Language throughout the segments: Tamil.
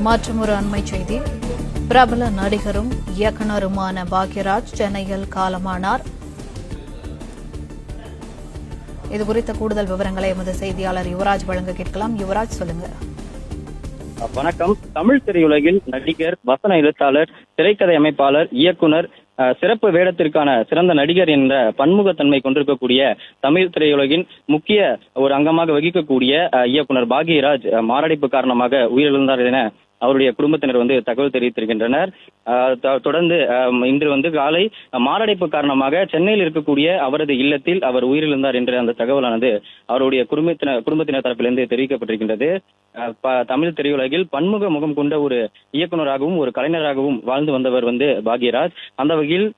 மற்றும் ஒரு அண்மை செய்தி. பிரபல நடிகரும் இயக்குனருமான பாக்யராஜ் சென்னையில் காலமானார். இதுகுறித்த கூடுதல் விவரங்களை எமது செய்தியாளர் யுவராஜ் வழங்க கேட்கலாம். யுவராஜ், சொல்லுங்க. வணக்கம். தமிழ் திரையுலகில் நடிகர், வசன எழுத்தாளர், திரைக்கதை அமைப்பாளர், இயக்குனர், சிறப்பு வேடத்திற்கான சிறந்த நடிகர் என்ற பன்முகத்தன்மை கொண்டிருக்கக்கூடிய தமிழ் திரையுலகின் முக்கிய ஒரு அங்கமாக வகிக்கக்கூடிய இயக்குனர் பாக்யராஜ் மாரடைப்பு காரணமாக உயிரிழந்தார் என அவருடைய குடும்பத்தினர் தகவல் தெரிவித்திருக்கின்றனர். தொடர்ந்து இன்று காலை மாரடைப்பு காரணமாக சென்னையில் இருக்கக்கூடிய அவரது இல்லத்தில் அவர் உயிரிழந்தார் என்ற அந்த தகவலானது அவருடைய குடும்பத்தினர் தரப்பிலிருந்து தெரிவிக்கப்பட்டிருக்கின்றது. தமிழ் திரையுலகில் பன்முக முகம் கொண்ட ஒரு இயக்குநராகவும் ஒரு கலைஞராகவும் வாழ்ந்து வந்தவர் பாக்யராஜ். அந்த வகையில்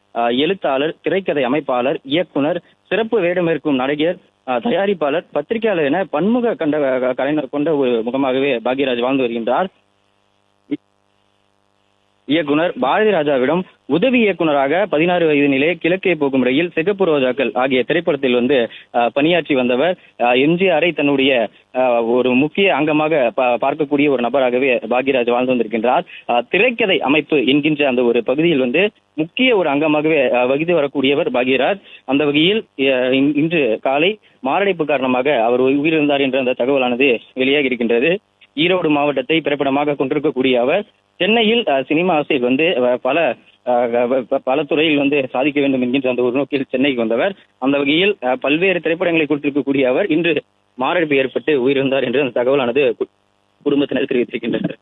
எழுத்தாளர், திரைக்கதை அமைப்பாளர், இயக்குனர், சிறப்பு வேடமேற்கும் நடிகர், தயாரிப்பாளர், பத்திரிகையாளர் என பன்முக கலைஞர் கொண்ட ஒரு முகமாகவே பாக்யராஜ் வாழ்ந்து வருகின்றார். இயக்குனர் பாரதி ராஜாவிடம் உதவி இயக்குநராக 16 வயதினிலே கிழக்கே போகும் ரயில், சிகப்பு ரோஜாக்கள் ஆகிய திரைப்படத்தில் பணியாற்றி வந்தவர். எம்ஜிஆரை தன்னுடைய ஒரு முக்கிய அங்கமாக பார்க்கக்கூடிய ஒரு நபராகவே பாக்யராஜ் வாழ்ந்து வந்திருக்கின்றார். திரைக்கதை அமைப்பு என்கின்ற அந்த ஒரு பகுதியில் முக்கிய ஒரு அங்கமாகவே வகித்து வரக்கூடியவர் பாக்யராஜ். அந்த வகையில் இன்று காலை மாரடைப்பு காரணமாக அவர் உயிரிழந்தார் என்ற அந்த தகவலானது வெளியாகி இருக்கின்றது. ஈரோடு மாவட்டத்தை பிறப்பிடமாக கொண்டிருக்கக்கூடிய அவர் சென்னையில் சினிமா ஆசையில் பல துறையில் சாதிக்க வேண்டும் என்கின்ற அந்த ஒரு நோக்கில் சென்னைக்கு வந்தவர். அந்த வகையில் பல்வேறு திரைப்படங்களை கொடுத்திருக்கக்கூடிய அவர் இன்று மாரடைப்பு ஏற்பட்டு உயிரிழந்தார் என்று அந்த தகவலானது குடும்பத்தினர் தெரிவித்திருக்கின்றனர்.